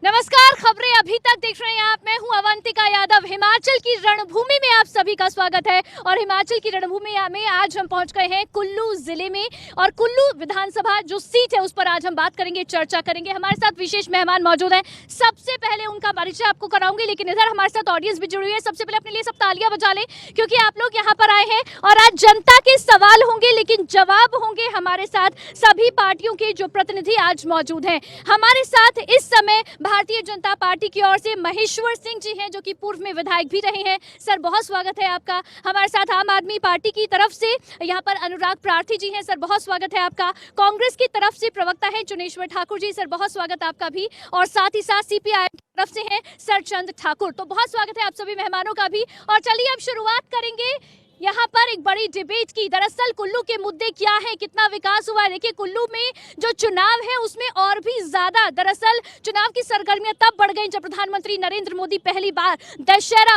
नमस्कार, खबरें अभी तक देख रहे हैं आप। मैं हूं अवंतिका यादव। हिमाचल की रणभूमि में आप सभी का स्वागत है और हिमाचल की रणभूमि में आज हम पहुंच गए हैं कुल्लू जिले में और कुल्लू विधानसभा जो सीट है उस पर आज हम बात करेंगे, चर्चा करेंगे। हमारे साथ विशेष मेहमान मौजूद हैं। सबसे पहले उनका परिचय आपको कराऊंगी, लेकिन इधर हमारे साथ ऑडियंस भी जुड़ी हुई है। सबसे पहले अपने लिए सब तालियां बजा लें क्योंकि आप लोग यहाँ पर आए हैं और आज जनता के सवाल होंगे लेकिन जवाब होंगे हमारे साथ सभी पार्टियों के जो प्रतिनिधि आज मौजूद हैं। हमारे साथ इस समय भारतीय जनता पार्टी की ओर से महेश्वर सिंह जी हैं जो कि पूर्व में विधायक भी रहे हैं। सर, बहुत स्वागत है आपका। हमारे साथ आम आदमी पार्टी की तरफ से यहाँ पर अनुराग प्रार्थी जी हैं। सर, बहुत स्वागत है आपका। कांग्रेस की तरफ से प्रवक्ता है चुनेश्वर ठाकुर जी। सर, बहुत स्वागत आपका भी। और साथ ही साथ सीपीआई की तरफ से हैं सरचंद ठाकुर। तो बहुत स्वागत है आप सभी मेहमानों का भी। और चलिए अब शुरुआत करेंगे यहाँ पर एक बड़ी डिबेट की। दरअसल कुल्लू के मुद्दे क्या है, कितना विकास हुआ है। देखिए, कुल्लू में जो चुनाव है उसमें और भी ज्यादा दरअसल चुनाव की सरगर्मियां तब बढ़ गई जब प्रधानमंत्री नरेंद्र मोदी पहली बार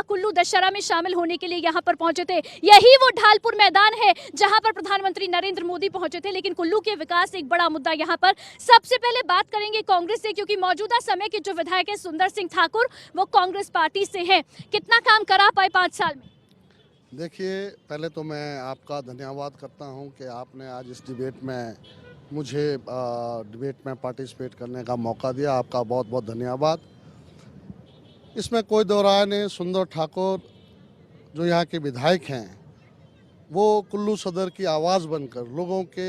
कुल्लू दशहरा में शामिल होने के लिए यहाँ पर पहुंचे थे। यही वो ढालपुर मैदान है जहां पर प्रधानमंत्री नरेंद्र मोदी पहुंचे थे। लेकिन कुल्लू के विकास एक बड़ा मुद्दा यहाँ पर। सबसे पहले बात करेंगे कांग्रेस से क्योंकि मौजूदा समय के जो विधायक है सुंदर सिंह ठाकुर वो कांग्रेस पार्टी से है। कितना काम करा पाए 5 साल में? देखिए, पहले तो मैं आपका धन्यवाद करता हूं कि आपने आज इस डिबेट में मुझे डिबेट में पार्टिसिपेट करने का मौका दिया। आपका बहुत बहुत धन्यवाद। इसमें कोई दो राय नहीं, सुंदर ठाकुर जो यहाँ के विधायक हैं वो कुल्लू सदर की आवाज़ बनकर लोगों के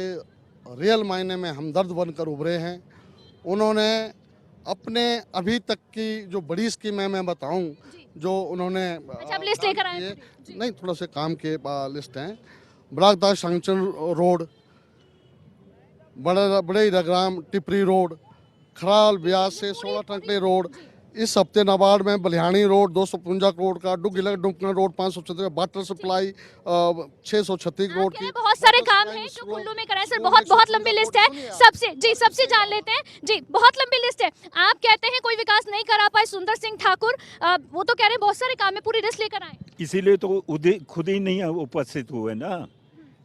रियल मायने में हमदर्द बनकर उभरे हैं। उन्होंने अपने अभी तक की जो बड़ी स्कीमें मैं बताऊं जो उन्होंने आप लिस्ट लेकर आए हैं? नहीं, थोड़ा से काम के लिस्ट हैं। बरागदा शंकर रोड, बड़े रग्राम टिपरी रोड, खराल ब्यास से 16 टंकले रोड। इस हफ्ते नाबार्ड में बलिहानी रोड 255 करोड़ का, डुगना रोड 536, वाटर सप्लाई 636 करोड़ की। बहुत सारे काम हैं जो कुल्लू में कराए। सर, बहुत लंबी लिस्ट है। सबसे जान लेते हैं जी। बहुत लंबी लिस्ट है। आप कहते हैं कोई विकास नहीं करा पाए सुंदर सिंह ठाकुर, वो तो कह रहे हैं बहुत सारे काम है, पूरी लिस्ट लेकर आए। इसीलिए तो खुद ही नहीं उपस्थित हुए ना,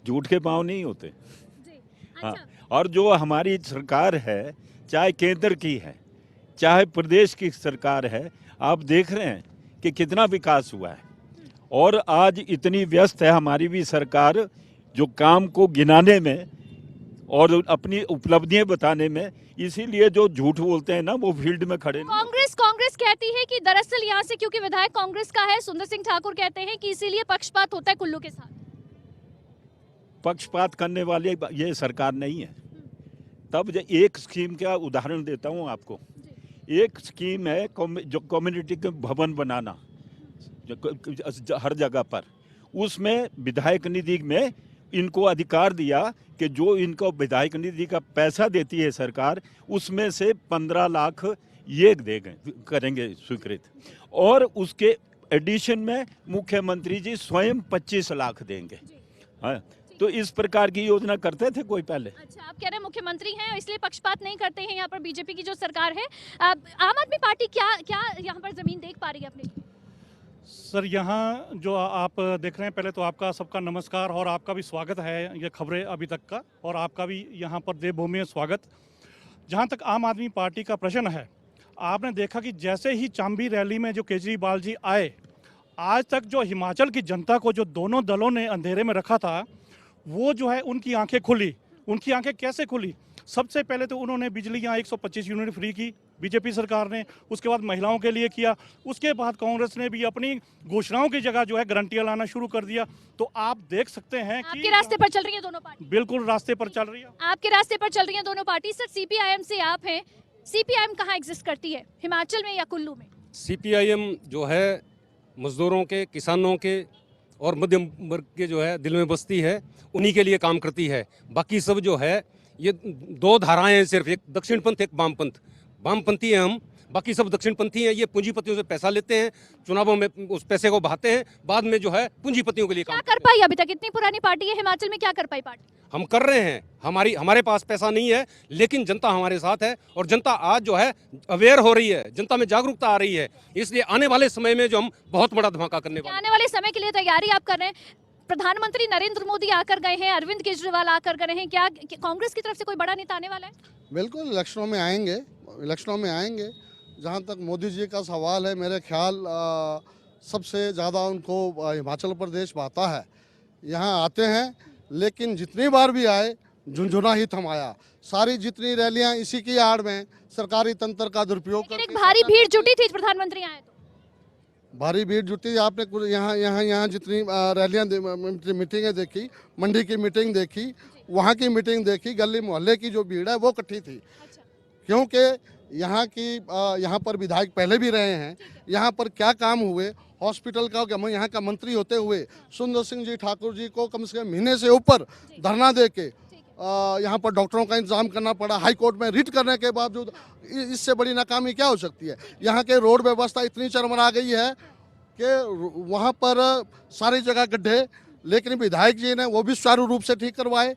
झूठ के पांव नहीं होते। अच्छा। हाँ, और जो हमारी सरकार है, चाहे केंद्र की है चाहे प्रदेश की सरकार है, आप देख रहे हैं कि कितना विकास हुआ है। और आज इतनी व्यस्त है हमारी भी सरकार जो काम को गिनाने में और अपनी उपलब्धियां बताने में, इसीलिए जो झूठ बोलते हैं ना वो फील्ड में खड़े नहीं। कांग्रेस कहती है कि दरअसल यहाँ से क्योंकि विधायक कांग्रेस का है सुंदर सिंह ठाकुर कहते हैं कि इसीलिए पक्षपात होता है कुल्लू के साथ। पक्षपात करने वाले ये सरकार नहीं है। तब एक स्कीम का उदाहरण देता हूँ आपको। एक स्कीम है जो कम्युनिटी के भवन बनाना हर जगह पर, उसमें विधायक निधि में इनको अधिकार दिया कि जो इनको विधायक निधि का पैसा देती है सरकार उसमें से 15 लाख ये करेंगे स्वीकृत, और उसके एडिशन में मुख्यमंत्री जी स्वयं 25 लाख देंगे। हाँ, तो इस प्रकार की योजना करते थे कोई पहले? अच्छा, आप कह रहे हैं मुख्यमंत्री हैं इसलिए पक्षपात नहीं करते हैं यहाँ पर बीजेपी की जो सरकार है। आम आदमी पार्टी क्या यहाँ पर जमीन देख पा रही है अपने? सर, यहाँ जो आप देख रहे हैं, पहले तो आपका सबका नमस्कार और आपका भी स्वागत है ये खबरें अभी तक का, और आपका भी यहाँ पर देवभूमि में स्वागत। जहाँ तक आम आदमी पार्टी का प्रश्न है, आपने देखा कि जैसे ही चांबी रैली में जो केजरीवाल जी आए, आज तक जो हिमाचल की जनता को जो दोनों दलों ने अंधेरे में रखा था वो जो है उनकी आंखें खुली। उनकी आंखें कैसे खुली? सबसे पहले तो उन्होंने बिजलियाँ 125 यूनिट फ्री की बीजेपी सरकार ने, उसके बाद महिलाओं के लिए किया, उसके बाद कांग्रेस ने भी अपनी घोषणाओं की जगह जो है गारंटियां लाना शुरू कर दिया। तो आप देख सकते हैं कि आपके रास्ते पर चल रही है दोनों पार्टी। बिल्कुल रास्ते पर चल रही है, आपके रास्ते पर चल रही है दोनों पार्टी। सर, सीपीआईएम से आप हैं, सीपीआईएम कहाँ एग्जिस्ट करती है, हिमाचल में या कुल्लू में? सीपीआईएम जो है मजदूरों के, किसानों के और मध्यम वर्ग के जो है दिल में बसती है, उन्हीं के लिए काम करती है। बाकी सब जो है ये 2 धाराएं हैं सिर्फ, एक दक्षिणपंथ एक वामपंथ। वामपंथी हैं हम, बाकी सब दक्षिणपंथी हैं। ये पूंजीपतियों से पैसा लेते हैं, चुनावों में उस पैसे को बहाते हैं, बाद में जो है पूंजीपतियों के लिए काम क्या कर पाई अभी तक? इतनी पुरानी पार्टी है हिमाचल में, क्या कर पाई पार्टी? हम कर रहे हैं। हमारे पास पैसा नहीं है लेकिन जनता हमारे साथ है, और जनता आज जो है अवेयर हो रही है, जनता में जागरूकता आ रही है। इसलिए आने वाले समय में जो हम बहुत बड़ा धमाका करने वाले हैं। आने वाले समय के लिए तैयारी आप कर रहे हैं। प्रधानमंत्री नरेंद्र मोदी आकर गए हैं, अरविंद केजरीवाल आकर गए हैं, क्या कांग्रेस की तरफ से कोई बड़ा नेता आने वाला है? बिल्कुल, इलेक्शनों में आएंगे। जहाँ तक मोदी जी का सवाल है, मेरे ख्याल सबसे ज़्यादा उनको हिमाचल प्रदेश भाता है। यहाँ आते हैं, लेकिन जितनी बार भी आए झुंझुना ही थमाया। सारी जितनी रैलियां इसी की आड़ में सरकारी तंत्र का दुरुपयोग लेकिन एक करके भारी भीड़ जुटी थी प्रधानमंत्री आए तो। भारी भीड़ जुटी। आपने यहाँ जितनी रैलियां मीटिंगें देखी, मंडी की मीटिंग देखी, वहाँ की मीटिंग देखी, गली मोहल्ले की जो भीड़ है वो इकट्ठी थी। अच्छा, क्योंकि यहाँ पर विधायक पहले भी रहे हैं। यहाँ पर क्या काम हुए, हॉस्पिटल का यहाँ का मंत्री होते हुए सुंदर सिंह जी ठाकुर जी को कम से कम महीने से ऊपर धरना दे के यहाँ पर डॉक्टरों का इंतजाम करना पड़ा। हाई कोर्ट में रिट करने के बावजूद इससे बड़ी नाकामी क्या हो सकती है। यहाँ के रोड व्यवस्था इतनी चरमरा गई है कि वहाँ पर सारी जगह गड्ढे, लेकिन विधायक जी ने वो भी सुचारू रूप से ठीक करवाए।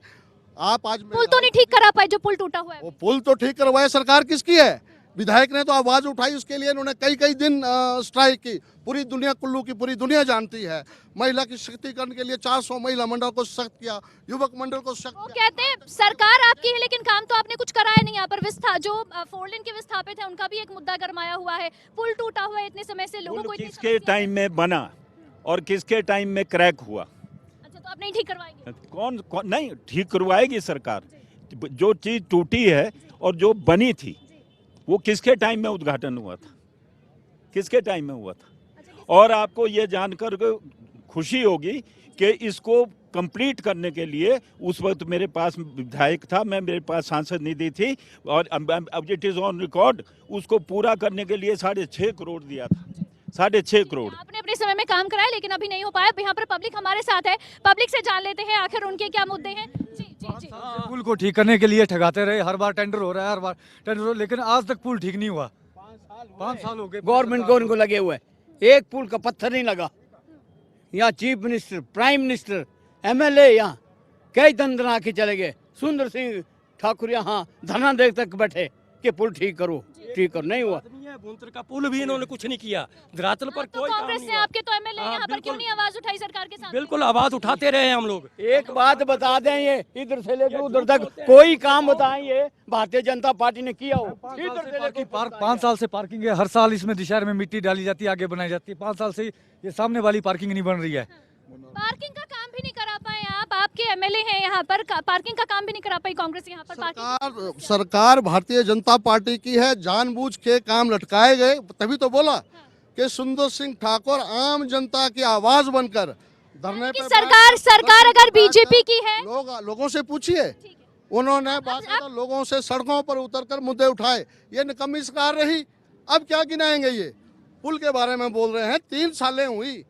आप आज पुल तो नहीं ठीक करा पाए, जो पुल टूटा हुआ है। वो पुल तो ठीक करवाए, सरकार किसकी है? विधायक ने तो आवाज उठाई, उसके लिए इन्होंने कई दिन स्ट्राइक की। पूरी दुनिया, कुल्लू की पूरी दुनिया जानती है। महिला की शक्तिकरण के लिए 400 महिला मंडल को सख्त किया, युवक मंडल को सख्त वो किया। कहते हैं सरकार आपकी है, लेकिन काम तो आपने कुछ कराया नहीं। यहाँ पर जो 4 लेन के विस्थापित है, उनका भी एक मुद्दा गरमाया हुआ है। पुल टूटा हुआ है इतने समय से, लोगों को इतनी किसके समस्या है। टाइम में बना और किसके टाइम में क्रैक हुआ? अच्छा, तो आप नहीं ठीक करवाएंगे? कौन नहीं ठीक करवाएगी सरकार? जो चीज टूटी है और जो बनी थी वो किसके टाइम में उद्घाटन हुआ था? किसके टाइम में हुआ था? और आपको ये जानकर खुशी होगी कि इसको कंप्लीट करने के लिए उस वक्त मेरे पास विधायक था, मेरे पास सांसद निधि थी, और अब इट इज ऑन रिकॉर्ड, उसको पूरा करने के लिए 6.5 करोड़ दिया था। 6.5 करोड़। आपने अपने समय में काम कराया, लेकिन अभी नहीं हो पाया। यहाँ पर पब्लिक हमारे साथ है, पब्लिक से जान लेते हैं आखिर उनके क्या मुद्दे हैं। जी जी जी। पुल को ठीक करने के लिए ठगाते रहे, हर बार टेंडर हो रहा है, हर बार टेंडर हो, लेकिन आज तक पुल ठीक नहीं हुआ। 5 साल हो गए गवर्नमेंट को उनको लगे हुए, एक पुल का पत्थर नहीं लगा। यहाँ chief minister, prime minister, MLA यहाँ कई दंदना के चले गए। सुंदर सिंह ठाकुर यहाँ धरना दे तक बैठे कि पुल ठीक करो, नहीं हुआ। भुंतर का पुल भी इन्होंने कुछ नहीं किया। धरातल पर तो कोई काम कांग्रेस नहीं ने हुआ। आपके तो एमएलए हाँ, यहाँ पर क्यों बिल्कुल। नहीं आवाज उठाई सरकार के सामने? बिल्कुल आवाज उठाते रहे हैं हम लोग। एक बात बता दें, ये इधर से लेकर उधर तक कोई काम बताएं ये भारतीय जनता पार्टी ने किया हो। इधर से लेकर 5 साल से पार्किंग है, हर साल इसमें दिशा में मिट्टी डाली जाती है, आगे बनाई जाती है। 5 साल से ये सामने वाली पार्किंग नहीं बन रही है। पार्किंग का काम भी नहीं करा पाए आप, आपके एमएलए हैं यहाँ पर, पार्किंग का काम भी नहीं करा पाई कांग्रेस यहाँ पर। सरकार भारतीय जनता पार्टी की है, जानबूझ के काम लटकाए गए। तभी तो बोला कि सुंदर सिंह ठाकुर आम जनता की आवाज बनकर धरने कि पे सरकार अगर बीजेपी की है, लोगों से पूछिए, उन्होंने बाकायदा लोगों से सड़कों पर उतरकर मुद्दे उठाए। ये निकम्मी सरकार रही। अब क्या गिनाएंगे? ये पुल के बारे में बोल रहे हैं, 3 सालें हुई,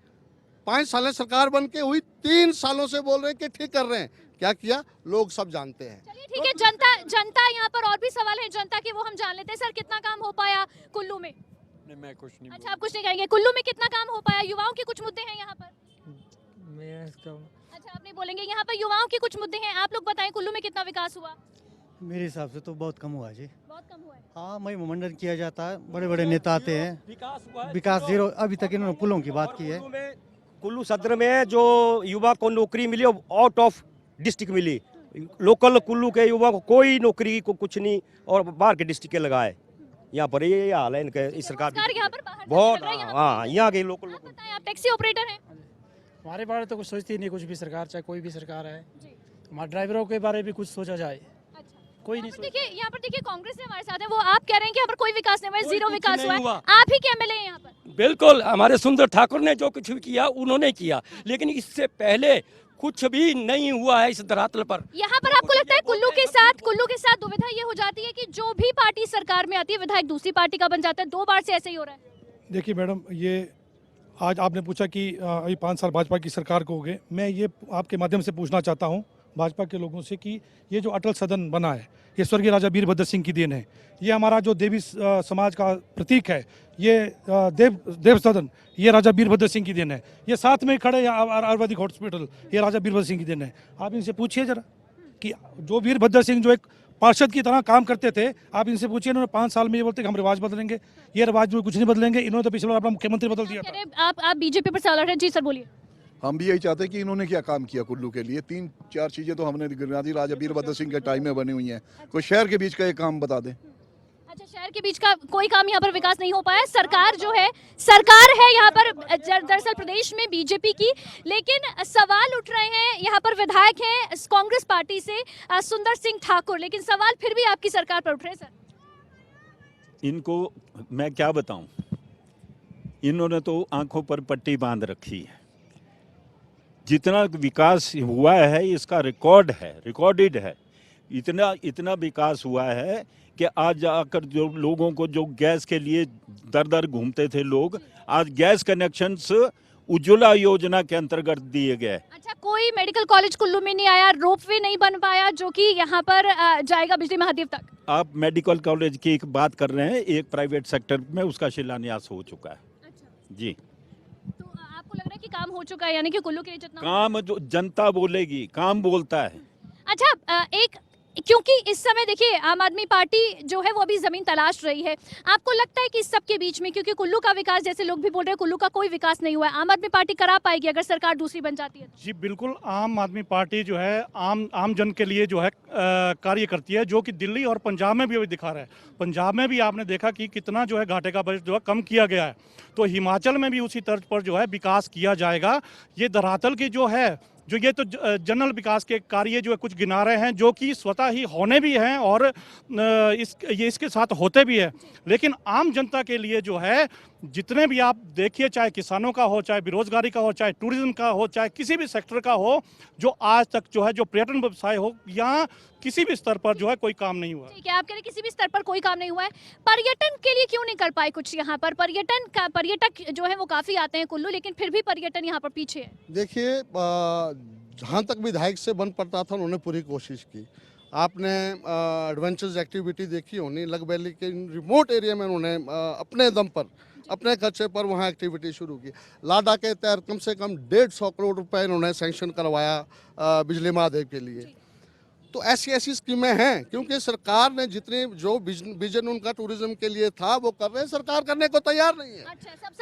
5 सालें सरकार बन के हुई, 3 सालों से बोल रहे हैं कि ठीक कर रहे हैं। क्या किया लोग सब जानते हैं। चलिए ठीक है, जनता यहाँ पर, और भी सवाल है जनता के, वो हम जान लेते हैं। सर, कितना काम हो पाया कुल्लू में? मैं कुछ नहीं अच्छा, आप कुछ नहीं कहेंगे। कुल्लू में कितना काम हो पाया? युवाओं के कुछ मुद्दे हैं यहाँ पर। अच्छा, आप नहीं बोलेंगे। यहाँ पर युवाओं के कुछ मुद्दे हैं, आप लोग बताएं कुल्लू में कितना विकास हुआ? मेरे हिसाब से तो बहुत कम हुआ जी। बहुत कम हुआ है। हाँ, मई मंडन किया जाता है, बड़े बड़े नेता आते हैं, विकास हुआ है। विकास जीरो। अभी तक इन्होंने पुलों की बात की है। कुल्लू सदर में जो युवा को नौकरी मिली आउट ऑफ डिस्ट्रिक्ट मिली। लोकल कुल्लू के युवा को कोई नौकरी को कुछ नहीं, और बाहर के डिस्ट्रिक्ट के लगाए। यहाँ पर ये हाल है इनके, इस सरकार रोजगार यहाँ पर बाहर से बहुत। मिल रहा है यहाँ हाँ, यहाँ के लोकल। आप बताएं, आप टैक्सी ऑपरेटर हैं। हमारे बारे में तो कुछ सोचती नहीं, कुछ भी सरकार, चाहे कोई भी सरकार है। हमारे ड्राइवरों के बारे में भी कुछ सोचा जाए, कोई नहीं। देखिए, यहाँ पर देखिए कांग्रेस से हमारे साथ है, वो आप कह रहे हैं कि यहाँ पर कोई विकास नहीं हुआ, कोई जीरो कुछ विकास नहीं हुआ है। हुआ। आप ही के एमएलए हैं यहाँ पर। बिल्कुल, हमारे सुंदर ठाकुर ने जो कुछ भी किया उन्होंने किया, लेकिन इससे पहले कुछ भी नहीं हुआ है इस धरातल पर। यहाँ पर आपको लगता है कुल्लू के साथ दुविधा ये हो जाती है कि जो भी पार्टी सरकार में आती है, विधायक दूसरी पार्टी का बन जाता है? 2 बार से ऐसे ही हो रहा है। देखिए मैडम, ये आज आपने पूछा कि अभी 5 साल भाजपा की सरकार को हो गए। मैं ये आपके माध्यम से पूछना चाहता हूँ भाजपा के लोगों से कि ये जो अटल सदन बना है, ये स्वर्गीय राजा वीरभद्र सिंह की देन है। ये हमारा जो देवी समाज का प्रतीक है, ये देव सदन, ये राजा वीरभद्र सिंह की देन है। ये साथ में खड़े आयुर्वेदिक हॉस्पिटल, ये राजा वीरभद्र सिंह की देन है। आप इनसे पूछिए जरा कि जो वीरभद्र सिंह जो एक पार्षद की तरह काम करते थे, आप इनसे पूछिए, इन्होंने 5 साल में ये बोलते कि हम रिवाज बदलेंगे। ये रिवाज में कुछ नहीं बदलेंगे। इन्होंने तो पिछले बार अपना मुख्यमंत्री बदल दिया था। आप बीजेपी पर सवाल है। जी सर, बोलिए। हम भी यही चाहते हैं कि इन्होंने क्या काम किया कुल्लू के लिए। 3-4 चीजें तो हमने गिना दी, राजा वीरभद्र सिंह के टाइम में बनी हुई हैं। कोई शहर के बीच का एक काम बता दें। अच्छा, शहर शहर के बीच का कोई काम यहाँ पर विकास नहीं हो पाया। सरकार है यहाँ पर दरअसल प्रदेश में बीजेपी की, लेकिन सवाल उठ रहे हैं। यहाँ पर विधायक हैं कांग्रेस पार्टी से सुंदर सिंह ठाकुर, लेकिन सवाल फिर भी आपकी सरकार पर उठ रहे हैं सर। इनको मैं क्या बताऊं, इन्होंने तो आंखों पर पट्टी बांध रखी है। जितना विकास हुआ है इसका रिकॉर्ड है, रिकॉर्डेड है। इतना विकास हुआ है कि आज आकर जो लोगों को जो गैस के लिए दर दर घूमते थे लोग, आज गैस कनेक्शंस उज्ज्वला योजना के अंतर्गत दिए गए। अच्छा, कोई मेडिकल कॉलेज कुल्लू में नहीं आया, रोपवे नहीं बन पाया जो कि यहाँ पर जाएगा बिजली महाद्वीप तक। आप मेडिकल कॉलेज की एक बात कर रहे हैं, एक प्राइवेट सेक्टर में उसका शिलान्यास हो चुका है। अच्छा। जी, तो आपको लग रहा है कि काम हो चुका है, यानी कि कुल्लू के लिए जितना काम जो जनता बोलेगी, काम बोलता है। अच्छा, क्योंकि इस समय देखिए आम आदमी पार्टी जो है वो अभी जमीन तलाश रही है, आपको लगता है कि इस सब के बीच में, क्योंकि कुल्लू का विकास जैसे लोग भी बोल रहे हैं कुल्लू का कोई विकास नहीं हुआ है, आम आदमी पार्टी करा पाएगी अगर सरकार दूसरी बन जाती है? जी बिल्कुल, आम आदमी पार्टी जो है आम जन के लिए जो है कार्य करती है, जो कि दिल्ली और पंजाब में भी अभी दिखा रहा है। पंजाब में भी आपने देखा कि कितना जो है घाटे का बजट जो है कम किया गया है, तो हिमाचल में भी उसी तर्ज पर जो है विकास किया जाएगा। ये धरातल की जो है जो ये तो जनरल विकास के कार्य जो है कुछ गिना रहे हैं, जो कि स्वतः ही होने भी हैं और ये इसके साथ होते भी है। लेकिन आम जनता के लिए जो है जितने भी आप देखिए, चाहे किसानों का हो, चाहे बेरोजगारी का हो, चाहे टूरिज्म का हो, चाहे किसी भी सेक्टर का हो, जो आज तक जो है जो पर्यटन व्यवसाय हो, यहाँ किसी भी स्तर पर जो है कोई काम नहीं हुआ। ठीक है, आप कह रहे किसी भी स्तर पर कोई काम नहीं हुआ है। पर्यटन के लिए क्यों नहीं कर पाए कुछ यहाँ पर? पर्यटक जो है वो काफी आते हैं कुल्लू, लेकिन फिर भी पर्यटन यहाँ पर पीछे है। देखिए, जहाँ तक विधायक से बन पड़ता था उन्होंने पूरी कोशिश की। आपने एडवेंचर्स एक्टिविटी देखी होनी, लग वैली के रिमोट एरिया में उन्होंने अपने दम पर, अपने खर्चे पर वहाँ एक्टिविटी शुरू की। लाडा के तहत कम से कम 150 करोड़ रुपए इन्होंने सैंक्शन करवाया बिजली महादेव के लिए। तो ऐसी स्कीमें हैं, क्योंकि सरकार ने जितने जो विजन उनका टूरिज्म के लिए था वो कर रहे हैं, सरकार करने को तैयार नहीं है। अच्छा, सब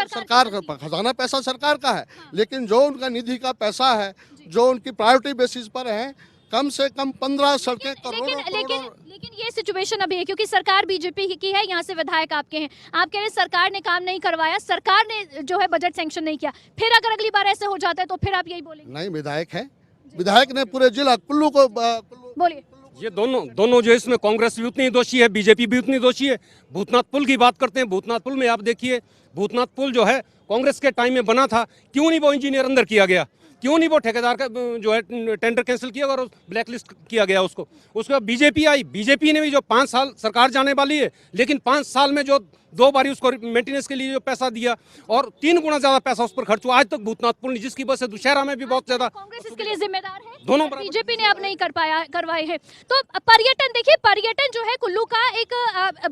सरकार का खजाना पैसा सरकार का है, लेकिन जो उनका निधि का पैसा है, जो उनकी प्रायोरिटी बेसिस पर है, कम से कम 15 सड़कें लेकिन ये सिचुएशन अभी है क्योंकि सरकार बीजेपी की है, यहाँ से विधायक आपके हैं, आप कह रहे हैं सरकार ने काम नहीं करवाया, सरकार ने जो है बजट सैंक्शन नहीं किया। फिर अगर अगली बार ऐसे हो जाता है तो फिर आप यही बोलेंगे? नहीं, विधायक है, विधायक ने पूरे जिला कुल्लू को बोलिए। ये दोनों जो इसमें कांग्रेस भी उतनी दोषी है, बीजेपी भी उतनी दोषी है। भूतनाथ पुल की बात करते हैं, भूतनाथ पुल में आप देखिए, भूतनाथ पुल जो है कांग्रेस के टाइम में बना था, क्यों नहीं वो इंजीनियर अंदर किया गया, क्यों नहीं वो ठेकेदार का जो है टेंडर कैंसिल किया और ब्लैक लिस्ट किया गया उसको। उसके बाद बीजेपी आई, बीजेपी ने भी जो 5 साल सरकार जाने वाली है, लेकिन 5 साल में जो 2 बारी उसको मेंटेनेंस के लिए जो पैसा दिया और 3 गुना ज्यादा पैसा उस पर खर्च हुआ आज तक भूतनाथ पुल नहीं, जिसकी वजह से दुशहरा में भी बहुत ज्यादा। कांग्रेस इसके लिए जिम्मेदार है, दोनों बीजेपी ने अब नहीं करवाए हैं। तो पर्यटन देखिए, पर्यटन जो है कुल्लू का एक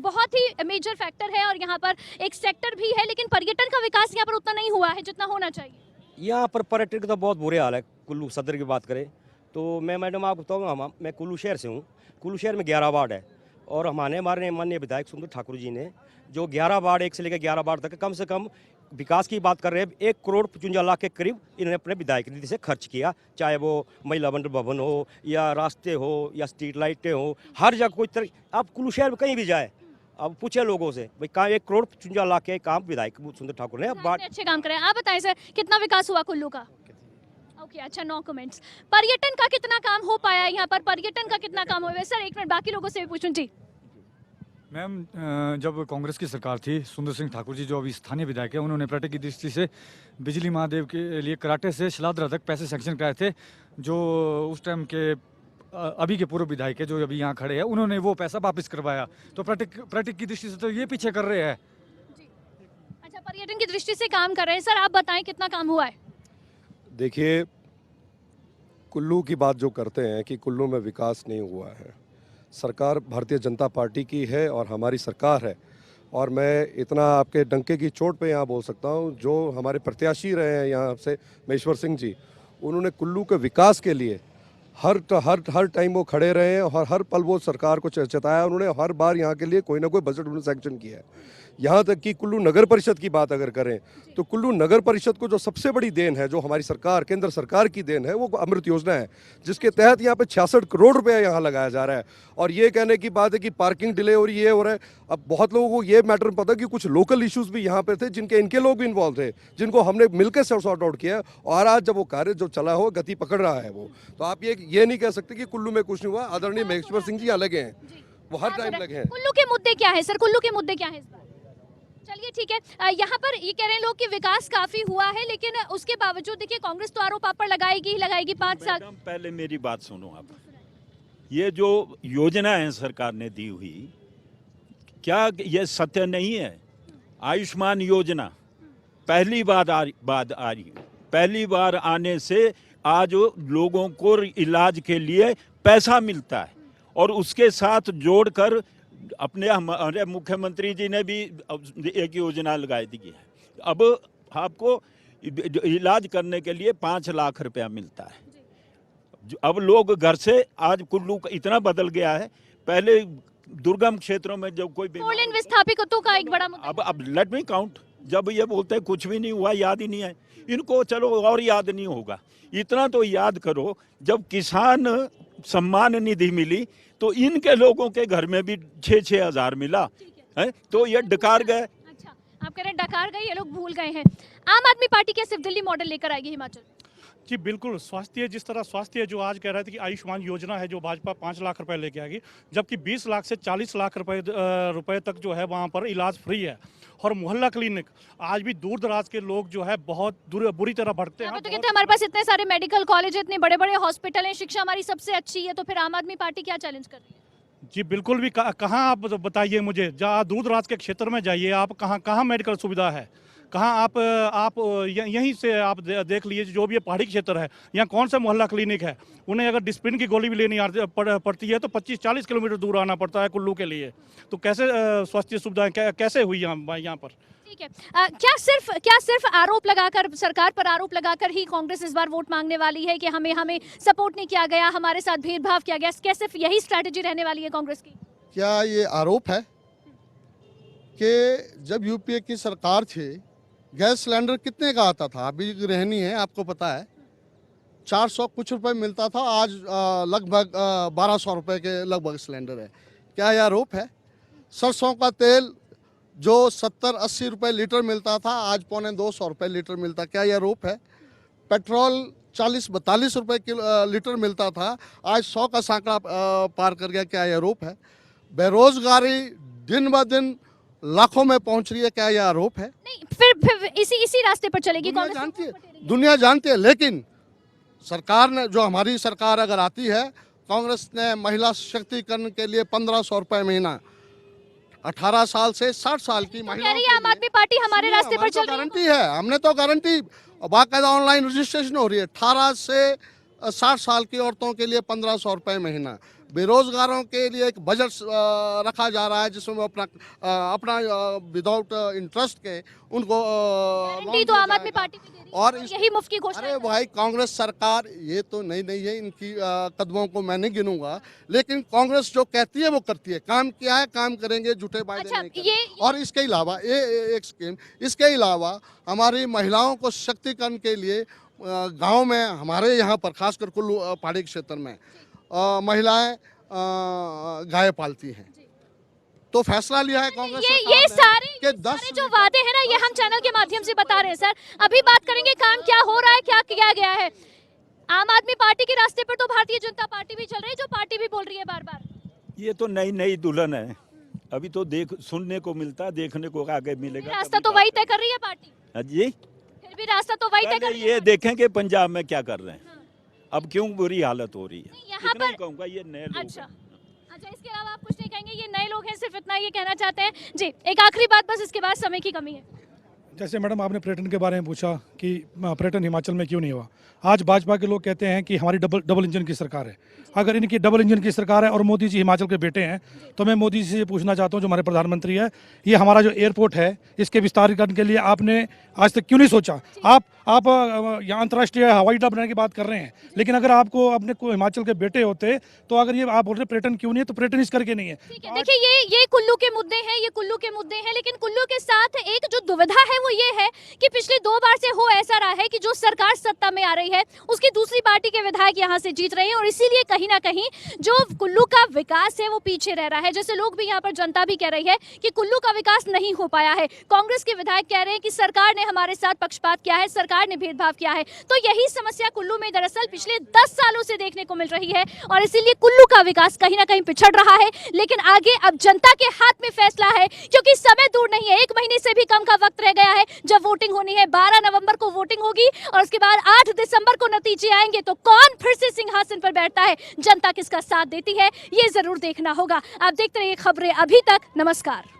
बहुत ही मेजर फैक्टर है और यहाँ पर एक सेक्टर भी है, लेकिन पर्यटन का विकास यहाँ पर उतना नहीं हुआ है जितना होना चाहिए। यहाँ पर पर्यटन का तो बहुत बुरे हाल है। कुल्लू सदर की बात करें तो मैं मैडम आपको बताऊँगा, मैं कुल्लू शहर से हूँ। कुल्लू शहर में 11 वार्ड है और हमारे माननीय विधायक सुंदर ठाकुर जी ने जो 11 वार्ड 1 से लेकर 11 वार्ड तक कम से कम विकास की बात कर रहे हैं, 1 करोड़ 55 लाख के करीब इन्होंने अपने विधायक निधि से खर्च किया। चाहे वो महिला मंडल भवन हो या रास्ते हो या स्ट्रीट लाइटें हो, हर जगह कोई तरह आप कुल्लू शहर में कहीं भी जाए, अब पूछे लोगों से भाई कहाँ 1 करोड़ 55 लाख के काम विधायक सुंदर ठाकुर ने अच्छे काम करे। आप बताएं सर, कितना विकास हुआ कुल्लू का? ओके, अच्छा, नो कमेंट्स। पर्यटन का कितना काम हो पाया यहाँ पर, पर्यटन का कितना काम हुआ? सर 1 मिनट, बाकी लोगों से भी पूछूं जी। मैम, जब कांग्रेस की सरकार थी, सुंदर सिंह ठाकुर जी जो अभी स्थानीय विधायक है, उन्होंने पर्यटन की दृष्टि से बिजली महादेव के लिए कराटे से शलादरा तक पैसे सैंक्शन कराए थे। जो उस टाइम के अभी के पूर्व विधायक है जो अभी यहाँ खड़े हैं, उन्होंने वो पैसा वापस करवाया। तो पर्यटक की दृष्टि से तो ये पीछे कर रहे हैं। अच्छा, पर्यटन की दृष्टि से काम कर रहे हैं। सर आप बताएं कितना काम हुआ है? देखिए, कुल्लू की बात जो करते हैं कि कुल्लू में विकास नहीं हुआ है, सरकार भारतीय जनता पार्टी की है और हमारी सरकार है। और मैं इतना आपके डंके की चोट पे यहाँ बोल सकता हूँ, जो हमारे प्रत्याशी रहे हैं यहाँ से महेश्वर सिंह जी, उन्होंने कुल्लू के विकास के लिए हर टाइम वो खड़े रहे हैं और हर पल वो सरकार को चेताया। उन्होंने हर बार यहाँ के लिए कोई ना कोई बजट उन्होंने सैंक्शन किया है। यहाँ तक कि कुल्लू नगर परिषद की बात अगर करें तो कुल्लू नगर परिषद को जो सबसे बड़ी देन है, जो हमारी सरकार, केंद्र सरकार की देन है, वो अमृत योजना है, जिसके तहत यहाँ पे 66 करोड़ रुपए यहाँ लगाया जा रहा है। और ये कहने की बात है कि पार्किंग डिले हो रही है, हो रहा है। अब बहुत लोगों को ये मैटर पता कि कुछ लोकल इश्यूज भी यहाँ पे थे, जिनके इनके लोग भी इन्वॉल्व थे, जिनको हमने मिलकर सॉर्ट आउट किया। और आज जब वो कार्य जो चला हो, गति पकड़ रहा है वो, तो आप ये नहीं कह सकते कि कुल्लू में कुछ नहीं हुआ। आदरणीय महेश्वर सिंह जी यहाँ लगे हैं, वो हर टाइम लगे हैं। कुल्लू के मुद्दे क्या है सर, कुल्लू के मुद्दे क्या है इस बार? चलिए ठीक है, यहाँ पर ये कह रहे हैं लोग कि विकास काफी हुआ है, लेकिन उसके बावजूद देखिए कांग्रेस तो आरोप आप पर लगाएगी ही लगाएगी 5 साल। मैडम, पहले मेरी बात सुनो आप। ये जो योजना है सरकार ने दी हुई, क्या ये सत्य नहीं है? आयुष्मान योजना पहली बार आ रही है। पहली बार आने से आज लोगों को इलाज के लिए पैसा मिलता है, और उसके साथ जोड़कर अपने हमारे मुख्यमंत्री जी ने भी एक योजना लगाई दी है। अब आपको इलाज करने के लिए 5 लाख रुपया मिलता है। अब लोग घर से, आज कुल्लू इतना बदल गया है, पहले दुर्गम क्षेत्रों में जब कोई फोरलेन विस्थापितों का एक बड़ा मुद्दा। अब लेट मी काउंट, जब ये बोलते हैं कुछ भी नहीं हुआ, याद ही नहीं है इनको, चलो और याद नहीं होगा। इतना तो याद करो, जब किसान सम्मान निधि मिली तो इनके लोगों के घर में भी 6-6 हज़ार मिला है, तो ये डकार गए। अच्छा, आप कह रहे हैं डकार गए, ये लोग भूल गए हैं। आम आदमी पार्टी क्या सिर्फ दिल्ली मॉडल लेकर आएगी हिमाचल? जी बिल्कुल, स्वास्थ्य जिस तरह स्वास्थ्य जो आज कह रहे थे कि आयुष्मान योजना है जो भाजपा 5 लाख रुपए लेके आएगी, जबकि 20 लाख से 40 लाख रुपए तक जो है वहाँ पर इलाज फ्री है। और मोहल्ला क्लिनिक आज भी दूर दराज के लोग जो है बहुत बुरी तरह भटकते हैं। तो कहते हैं हमारे पास इतने सारे मेडिकल कॉलेज है, इतने बड़े बड़े हॉस्पिटल हैं, शिक्षा हमारी सबसे अच्छी है, तो फिर आम आदमी पार्टी क्या चैलेंज कर रही है? जी बिल्कुल भी, कहाँ आप बताइए मुझे, जहाँ दूर दराज के क्षेत्र में जाइए आप, कहाँ मेडिकल सुविधा है, कहाँ आप यहीं से आप देख लीजिए, जो भी ये पहाड़ी क्षेत्र है, यहाँ कौन सा मोहल्ला क्लिनिक है? उन्हें अगर डिस्पिन की गोली भी लेनी पड़ती है तो 25-40 किलोमीटर दूर आना पड़ता है कुल्लू के लिए। तो कैसे स्वास्थ्य सुविधाएं कैसे हुई यहाँ पर? ठीक है, क्या सिर्फ आरोप लगाकर, सरकार पर आरोप लगाकर ही कांग्रेस इस बार वोट मांगने वाली है कि हमें सपोर्ट नहीं किया गया, हमारे साथ भेदभाव किया गया? क्या सिर्फ यही स्ट्रैटेजी रहने वाली है कांग्रेस की? क्या ये आरोप है कि जब यूपीए की सरकार थी, गैस सिलेंडर कितने का आता था? अभी रहनी है, आपको पता है 400 कुछ रुपए मिलता था, आज लगभग 1200 रुपए के लगभग सिलेंडर है। क्या यह आरोप है? सरसों का तेल जो 70-80 रुपए लीटर मिलता था, आज 125 रुपए लीटर मिलता, क्या यह आरोप है? पेट्रोल 40-42 रुपए लीटर मिलता था, आज 100 का सांकड़ा पार कर गया, क्या यह आरोप है? बेरोजगारी दिन ब दिन लाखों में पहुंच रही है, क्या यह आरोप है? नहीं, फिर इसी रास्ते पर चलेगी दुनिया कांग्रेस? जानती है, दुनिया जानती है, लेकिन सरकार ने, जो हमारी सरकार अगर आती है, कांग्रेस ने महिला सशक्तिकरण के लिए 1500 रुपए महीना 18 साल से 60 साल की कह रही है आम आदमी पार्टी हमारे रास्ते पर चल रही है। गारंटी है, हमने तो गारंटी, बाकायदा ऑनलाइन रजिस्ट्रेशन हो रही है। 18 से 60 साल की औरतों के लिए 1500 रुपए महीना। बेरोजगारों के लिए एक बजट रखा जा रहा है, जिसमें वो अपना विदाउट इंटरेस्ट के उनको गारंटी तो आम आदमी पार्टी भी दे रही है, और यही मुफ्त की घोषणा अरे है। भाई, कांग्रेस सरकार ये तो नहीं है, इनकी कदमों को मैं नहीं गिनूंगा, लेकिन कांग्रेस जो कहती है वो करती है। काम किया है, काम करेंगे, झूठे वादे अच्छा, नहीं करेंगे। ये और इसके अलावा एक स्कीम, इसके अलावा हमारी महिलाओं को सशक्तिकरण के लिए गांव में, हमारे यहाँ पर खासकर कुल्लू पहाड़ी क्षेत्र में महिलाएं गाय पालती हैं, तो फैसला लिया है कांग्रेस ये सरकार ने सारे कि 10 जो वादे हैं ना, ये हम चैनल के माध्यम से बता रहे हैं सर। अभी बात करेंगे काम क्या हो रहा है, क्या किया गया है। आम आदमी पार्टी के रास्ते पर तो भारतीय जनता पार्टी भी चल रही है, जो पार्टी भी बोल रही है बार बार। ये तो नई दुल्हन है, अभी तो सुनने को मिलता है, देखने को आगे मिलेगा। रास्ता तो वही तय कर रही है पार्टी। जी, फिर भी रास्ता तो वही तय कर रही है। ये देखें कि पंजाब में क्या कर रहे हैं, अब क्यों बुरी हालत हो रही है। यहाँ इतना ही पर कहूंगा, ये नए लोग अच्छा हैं। अच्छा, इसके अलावा आप कुछ नहीं कहेंगे? ये नए लोग हैं, सिर्फ इतना ये कहना चाहते हैं जी। एक आखिरी बात बस, इसके बाद समय की कमी है। जैसे मैडम आपने पर्यटन के बारे में पूछा कि पर्यटन हिमाचल में क्यों नहीं हुआ। आज भाजपा के लोग कहते हैं कि हमारी डबल इंजन की सरकार है। अगर इनकी डबल इंजन की सरकार है और मोदी जी हिमाचल के बेटे हैं, तो मैं मोदी जी से पूछना चाहता हूं, जो हमारे प्रधानमंत्री है, ये हमारा जो एयरपोर्ट है इसके विस्तारीकरण के लिए आपने आज तक क्यों नहीं सोचा। आप यहाँ अंतर्राष्ट्रीय हवाई अड्डा बनाने की बात कर रहे हैं, लेकिन अगर आपको अपने को हिमाचल के बेटे होते तो अगर ये आप बोल रहे पर्यटन क्यों नहीं है, तो पर्यटन इस करके नहीं है। ठीक है, देखिए ये कुल्लू के मुद्दे हैं, ये कुल्लू के मुद्दे हैं, लेकिन कुल्लू के साथ एक जो दुविधा है वो ये है कि पिछले 2 बार से हो ऐसा रहा है कि जो सरकार सत्ता में आ रही है उसकी दूसरी पार्टी के विधायक यहाँ से जीत रहे हैं, और इसीलिए कहीं ना कहीं जो कुल्लू का विकास है वो पीछे रह रहा है। जैसे लोग भी यहाँ पर, जनता भी कह रही है कि कुल्लू का विकास नहीं हो पाया है। कांग्रेस के विधायक कह रहे हैं कि सरकार ने हमारे साथ पक्षपात किया है, सरकार ने भेदभाव किया है। तो यही समस्या कुल्लू में दरअसल पिछले 10 सालों से देखने को मिल रही है, और इसीलिए कुल्लू का विकास कहीं ना कहीं पिछड़ रहा है। लेकिन आगे अब जनता के हाथ में फैसला है, क्योंकि समय दूर नहीं है, 1 महीने से भी कम का वक्त रह गया है जब वोटिंग होनी है। 12 नवंबर को वोटिंग होगी और उसके बाद 8 दिसंबर को नतीजे आएंगे, तो कौन फिर से सिंहासन पर बैठता है, जनता किसका साथ देती है, ये जरूर देखना होगा। आप देखते रहिए खबरें अभी तक। नमस्कार।